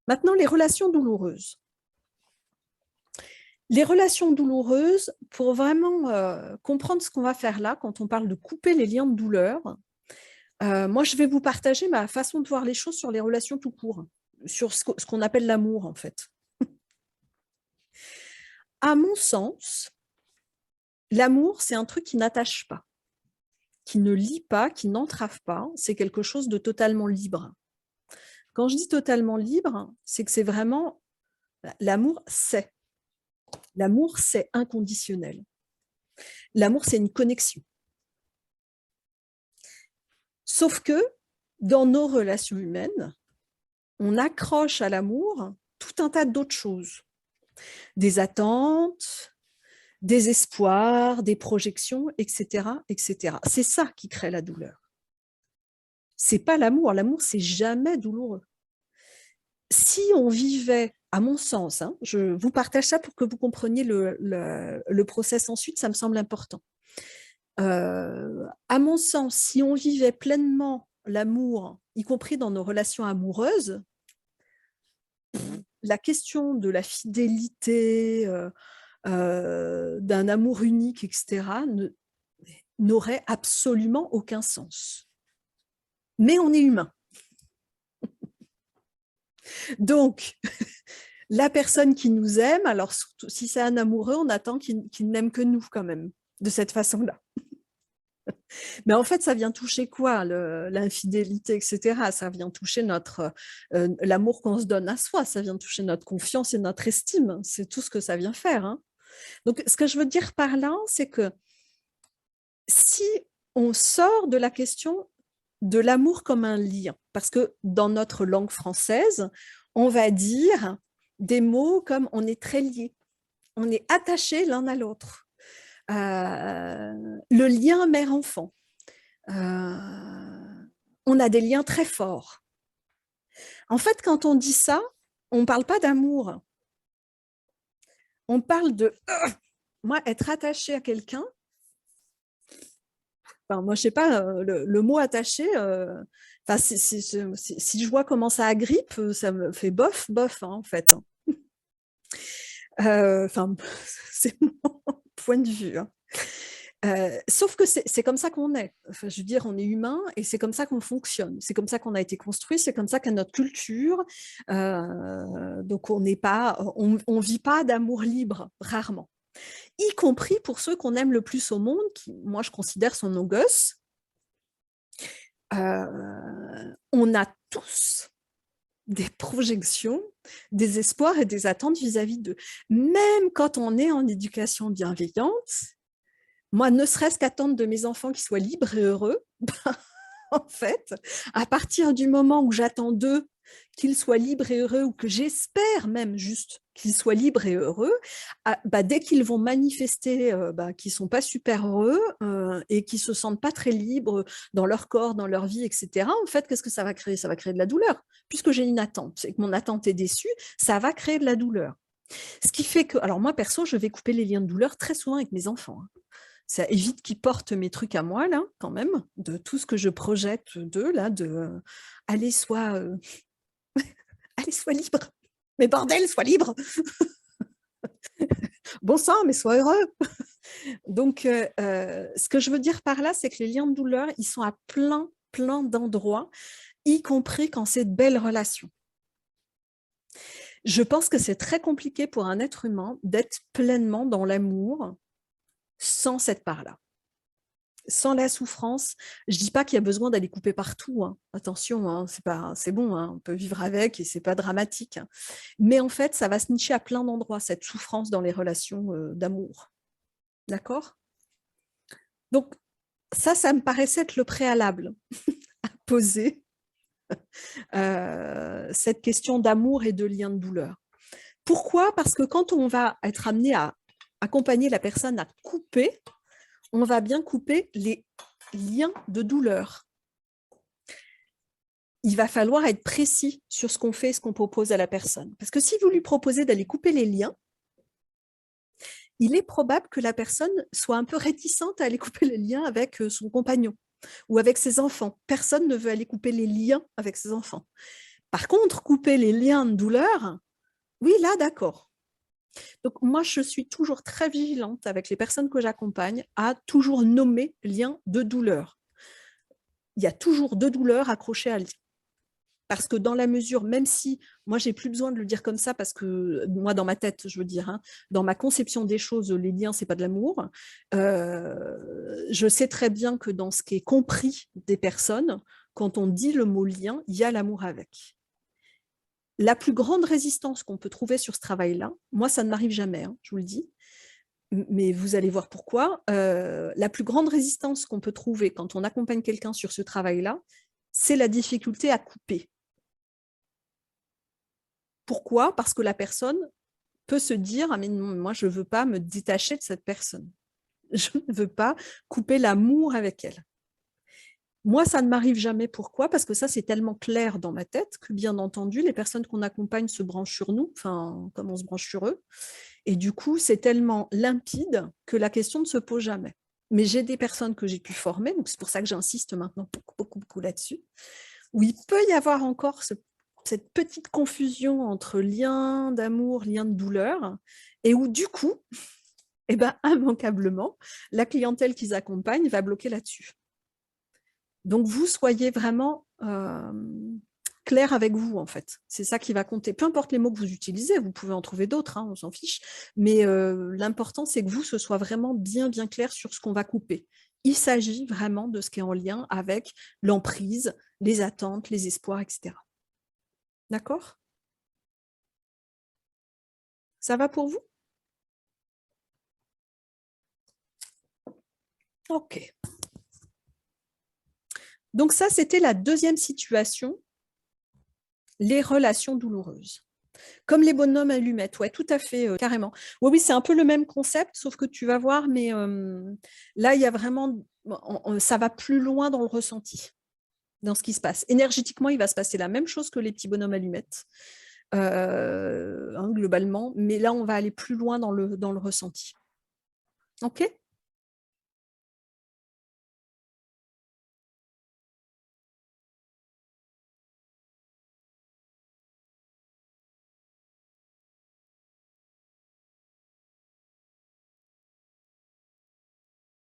Maintenant, les relations douloureuses. Les relations douloureuses, pour vraiment comprendre ce qu'on va faire là, quand on parle de couper les liens de douleur, moi, je vais vous partager ma façon de voir les choses sur les relations tout court, sur ce qu'on appelle l'amour, en fait. À mon sens, l'amour, c'est un truc qui n'attache pas, qui ne lie pas, qui n'entrave pas. C'est quelque chose de totalement libre. Quand je dis totalement libre, c'est que c'est vraiment l'amour, c'est. L'amour, c'est inconditionnel. L'amour, c'est une connexion. Sauf que dans nos relations humaines, on accroche à l'amour tout un tas d'autres choses. Des attentes, des espoirs, des projections, etc., etc. C'est ça qui crée la douleur. C'est pas l'amour. L'amour, c'est jamais douloureux. Si on vivait, à mon sens, hein, je vous partage ça pour que vous compreniez le process ensuite, ça me semble important. À mon sens, si on vivait pleinement l'amour, y compris dans nos relations amoureuses, la question de la fidélité, d'un amour unique, etc., n'aurait absolument aucun sens. Mais on est humain. Donc, la personne qui nous aime, alors surtout, si c'est un amoureux, on attend qu'il n'aime que nous quand même, de cette façon-là. Mais en fait, ça vient toucher quoi? L'infidélité, etc. Ça vient toucher l'amour qu'on se donne à soi, ça vient toucher notre confiance et notre estime. C'est tout ce que ça vient faire, hein. Donc, ce que je veux dire par là, c'est que si on sort de la question de l'amour comme un lien, parce que dans notre langue française, on va dire des mots comme on est très liés, on est attachés l'un à l'autre. Le lien mère-enfant. On a des liens très forts. En fait, quand on dit ça, on ne parle pas d'amour. On parle de moi, être attaché à quelqu'un. Enfin, moi, je sais pas, le mot attaché, enfin, si je vois comment ça agrippe, ça me fait bof, bof, hein, en fait. Enfin, c'est mon point de vue, hein. Sauf que c'est comme ça qu'on est. Enfin, je veux dire, on est humain et c'est comme ça qu'on fonctionne. C'est comme ça qu'on a été construit, c'est comme ça qu'est notre culture. Donc, on vit pas d'amour libre, rarement. Y compris pour ceux qu'on aime le plus au monde, qui, moi, je considère sont nos gosses. On a tous des projections, des espoirs et des attentes vis-à-vis d'eux. Même quand on est en éducation bienveillante, moi, ne serait-ce qu'attendre de mes enfants qu'ils soient libres et heureux, en fait, à partir du moment où j'attends d'eux qu'ils soient libres et heureux, ou que j'espère même juste qu'ils soient libres et heureux, dès qu'ils vont manifester qu'ils ne sont pas super heureux et qu'ils ne se sentent pas très libres dans leur corps, dans leur vie, etc., en fait, qu'est-ce que ça va créer? Ça va créer de la douleur, puisque j'ai une attente et que mon attente est déçue, ça va créer de la douleur. Ce qui fait que, alors moi, perso, je vais couper les liens de douleur très souvent avec mes enfants, hein. Ça évite qu'ils portent mes trucs à moi, là, quand même, de tout ce que je projette d'eux, là, allez, allez, sois libre. Mais bordel, sois libre. Bon sang, mais sois heureux. Donc, ce que je veux dire par là, c'est que les liens de douleur, ils sont à plein d'endroits, y compris quand c'est de belles relations. Je pense que c'est très compliqué pour un être humain d'être pleinement dans l'amour sans cette part-là. Sans la souffrance, je dis pas qu'il y a besoin d'aller couper partout, hein. Attention, hein, c'est bon, hein, on peut vivre avec et c'est pas dramatique, hein. Mais en fait, ça va se nicher à plein d'endroits, cette souffrance dans les relations d'amour. D'accord? Donc, ça me paraissait être le préalable à poser, cette question d'amour et de lien de douleur. Pourquoi? Parce que quand on va être amené à accompagner la personne à couper, on va bien couper les liens de douleur. Il va falloir être précis sur ce qu'on fait et ce qu'on propose à la personne. Parce que si vous lui proposez d'aller couper les liens, il est probable que la personne soit un peu réticente à aller couper les liens avec son compagnon ou avec ses enfants. Personne ne veut aller couper les liens avec ses enfants. Par contre, couper les liens de douleur, oui, là, d'accord. Donc, moi, je suis toujours très vigilante avec les personnes que j'accompagne à toujours nommer lien de douleur. Il y a toujours deux douleurs accrochées à lien. Parce que dans la mesure, même si moi, j'ai plus besoin de le dire comme ça, parce que moi, dans ma tête, je veux dire, hein, dans ma conception des choses, les liens, c'est pas de l'amour. Je sais très bien que dans ce qui est compris des personnes, quand on dit le mot lien, il y a l'amour avec. La plus grande résistance qu'on peut trouver sur ce travail-là, moi, ça ne m'arrive jamais, hein, je vous le dis, mais vous allez voir pourquoi. La plus grande résistance qu'on peut trouver quand on accompagne quelqu'un sur ce travail-là, c'est la difficulté à couper. Pourquoi? Parce que la personne peut se dire ah, mais non, moi, je ne veux pas me détacher de cette personne. Je ne veux pas couper l'amour avec elle. Moi, ça ne m'arrive jamais. Pourquoi? Parce que ça, c'est tellement clair dans ma tête que, bien entendu, les personnes qu'on accompagne se branchent sur nous, enfin, comme on se branche sur eux. Et du coup, c'est tellement limpide que la question ne se pose jamais. Mais j'ai des personnes que j'ai pu former, donc c'est pour ça que j'insiste maintenant beaucoup là-dessus, où il peut y avoir encore cette petite confusion entre lien d'amour, lien de douleur, et où du coup, eh ben, immanquablement, la clientèle qu'ils accompagnent va bloquer là-dessus. Donc, vous soyez vraiment clair avec vous, en fait. C'est ça qui va compter. Peu importe les mots que vous utilisez, vous pouvez en trouver d'autres, hein, on s'en fiche. Mais l'important, c'est que vous, ce soit vraiment bien clair sur ce qu'on va couper. Il s'agit vraiment de ce qui est en lien avec l'emprise, les attentes, les espoirs, etc. D'accord? Ça va pour vous? Ok. Donc ça, c'était la deuxième situation, les relations douloureuses. Comme les bonhommes allumettes, ouais, tout à fait, carrément. Oui, c'est un peu le même concept, sauf que tu vas voir, mais là, il y a vraiment, ça va plus loin dans le ressenti, dans ce qui se passe. Énergétiquement, il va se passer la même chose que les petits bonhommes allumettes, globalement, mais là, on va aller plus loin dans le ressenti. OK?